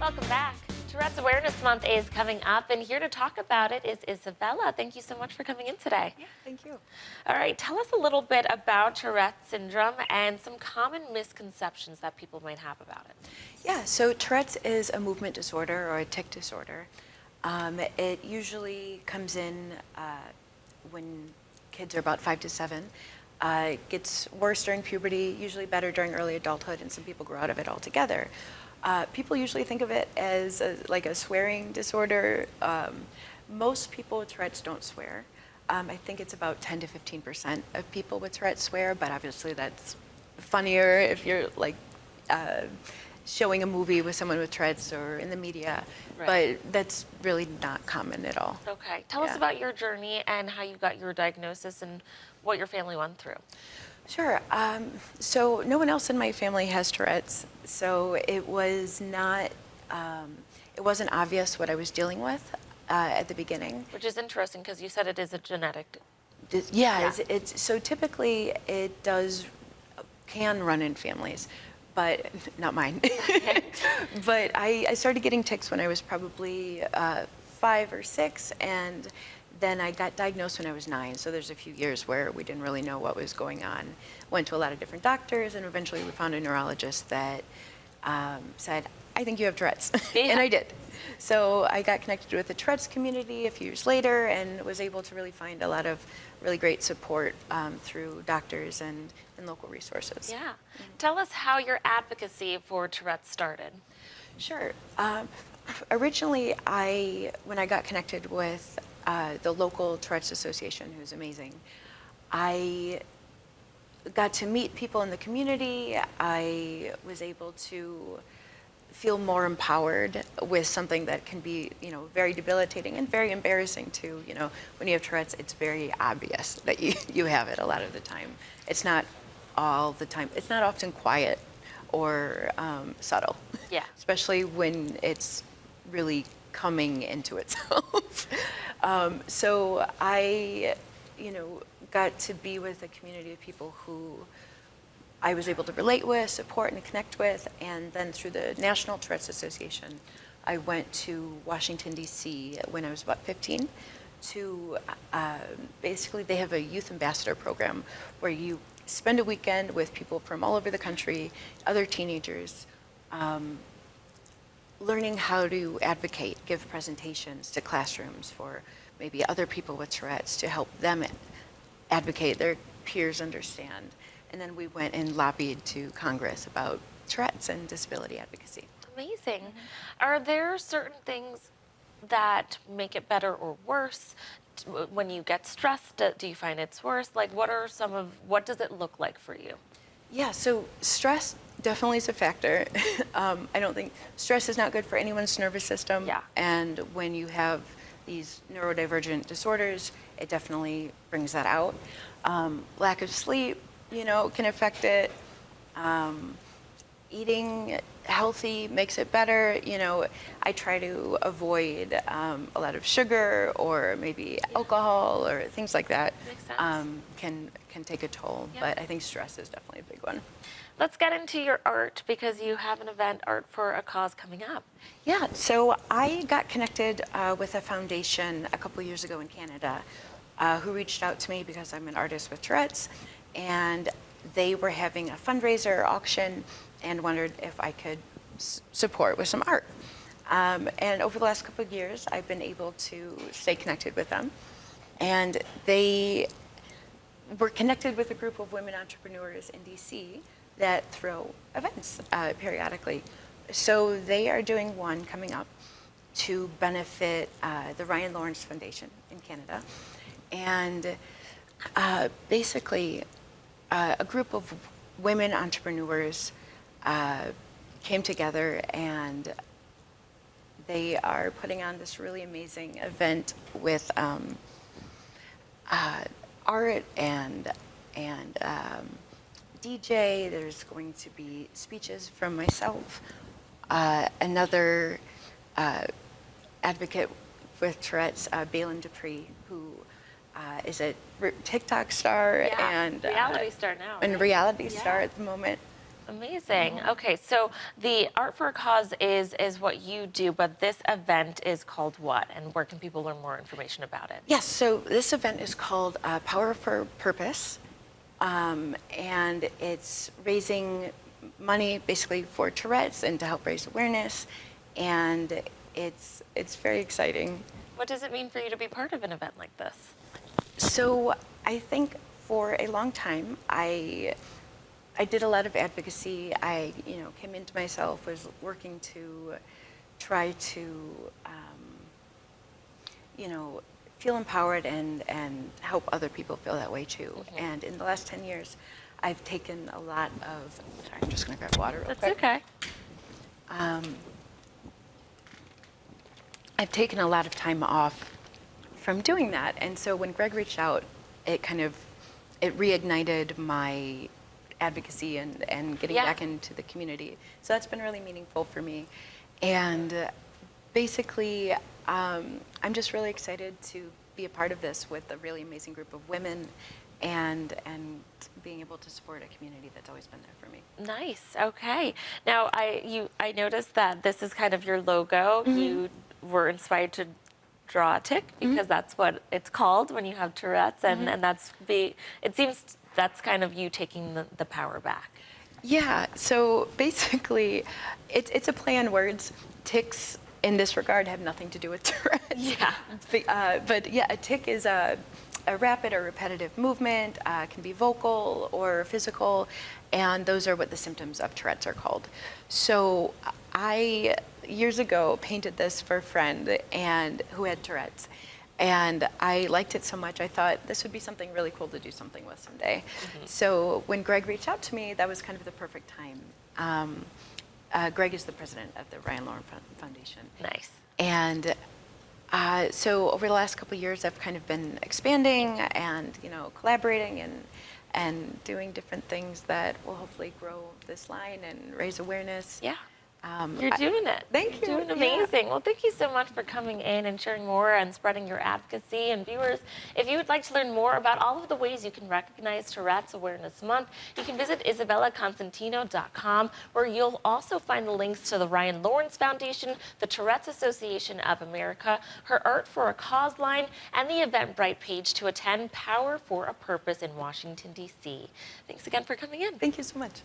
Welcome back. Tourette's Awareness Month is coming up, and here to talk about it is Isabella. Thank you so much for coming in today. Yeah, thank you. All right, tell us a little bit about Tourette's syndrome and some common misconceptions that people might have about it. Yeah, so Tourette's is a movement disorder or a tic disorder. It usually comes in when kids are about 5 to 7. It gets worse during puberty, usually better during early adulthood, and some people grow out of it altogether. People usually think of it as like a swearing disorder. Most people with Tourette's don't swear. I think it's about 10 to 15% of people with Tourette's swear, but obviously that's funnier if you're like showing a movie with someone with Tourette's or in the media, Right. but that's really not common at all. Okay, tell us Yeah. about your journey and how you got your diagnosis and what your family went through. Sure. So no one else in my family has Tourette's, so it was not, it wasn't obvious what I was dealing with at the beginning. Which is interesting because you said it is a genetic. Yeah, Yeah. it's so typically it can run in families, but not mine. But I started getting tics when I was probably 5 or 6, and then I got diagnosed when I was 9. So there's a few years where we didn't really know what was going on. Went to a lot of different doctors, and eventually we found a neurologist that said, "I think you have Tourette's," Yeah. and I did. So I got connected with the Tourette's community a few years later, and was able to really find a lot of really great support through doctors and local resources. Yeah. Tell us how your advocacy for Tourette's started. Sure. Originally, when I got connected with the local Tourette's Association, who's amazing, I got to meet people in the community. I was able to feel more empowered with something that can be, very debilitating and very embarrassing too. When you have Tourette's, it's very obvious that you have it a lot of the time. It's not all the time. It's not often quiet or subtle. Yeah. Especially when it's really coming into itself. So I, got to be with a community of people who I was able to relate with, support, and connect with. And then through the National Tourette's Association, I went to Washington, D.C. when I was about 15 to basically, they have a youth ambassador program where you spend a weekend with people from all over the country, other teenagers, learning how to advocate, give presentations to classrooms for maybe other people with Tourette's to help them advocate, their peers understand. And then we went and lobbied to Congress about Tourette's and disability advocacy. Amazing. Are there certain things that make it better or worse? When you get stressed, do you find it's worse? Like, what does it look like for you? Yeah, so stress definitely is a factor. I don't think stress is not good for anyone's nervous system. Yeah. And when you have these neurodivergent disorders, it definitely brings that out. Lack of sleep, can affect it. Eating healthy makes it better. I try to avoid a lot of sugar or maybe alcohol or things like that. Makes sense. Can take a toll, Yeah. but I think stress is definitely a big one. Let's get into your art because you have an event, Art for a Cause, coming up. Yeah, so I got connected with a foundation a couple of years ago in Canada who reached out to me because I'm an artist with Tourette's, and they were having a fundraiser auction and wondered if I could support with some art. And over the last couple of years, I've been able to stay connected with them. And they were connected with a group of women entrepreneurs in DC that throw events periodically. So they are doing one coming up to benefit the Ryan Lawrence Foundation in Canada. And basically, a group of women entrepreneurs came together, and they are putting on this really amazing event with art and DJ. There's going to be speeches from myself, another advocate with Tourette's, Balin Dupree, who is a TikTok star Yeah, and reality star now. and right? reality star Yeah. at the moment. Amazing. Okay, so the Art for a Cause is what you do, but this event is called what? And where can people learn more information about it? Yes, so this event is called Power for Purpose, and it's raising money basically for Tourette's and to help raise awareness, and it's very exciting. What does it mean for you to be part of an event like this? So I think for a long time I did a lot of advocacy. I came into myself, was working to try to feel empowered and help other people feel that way too. Mm-hmm. And in the last 10 years, I've taken a lot of, sorry, I'm just gonna grab water real That's quick. okay. I've taken a lot of time off from doing that. And so when Greg reached out, it reignited my advocacy and getting Yeah. back into the community. So that's been really meaningful for me. And basically, I'm just really excited to be a part of this with a really amazing group of women and being able to support a community that's always been there for me. Nice. Okay. Now I noticed that this is kind of your logo. Mm-hmm. You were inspired to draw a tick because that's what it's called when you have Tourette's, and it seems that's kind of you taking the power back. Yeah, so basically, it's a play on words. Ticks in this regard have nothing to do with Tourette's. Yeah. But yeah, a tick is a rapid or repetitive movement, can be vocal or physical, and those are what the symptoms of Tourette's are called. So I, years ago, painted this for a friend who had Tourette's, and I liked it so much, I thought this would be something really cool to do something with someday. Mm-hmm. So when Greg reached out to me, that was kind of the perfect time. Greg is the president of the Ryan Lauren Foundation. Nice. And so over the last couple of years, I've kind of been expanding and collaborating and doing different things that will hopefully grow this line and raise awareness. Yeah. You're doing it. Thank you. You're doing Yeah. amazing. Well, thank you so much for coming in and sharing more and spreading your advocacy. And viewers, if you would like to learn more about all of the ways you can recognize Tourette's Awareness Month, you can visit IsabellaConstantino.com, where you'll also find the links to the Ryan Lawrence Foundation, the Tourette's Association of America, her Art for a Cause line, and the Eventbrite page to attend Power for a Purpose in Washington, D.C. Thanks again for coming in. Thank you so much.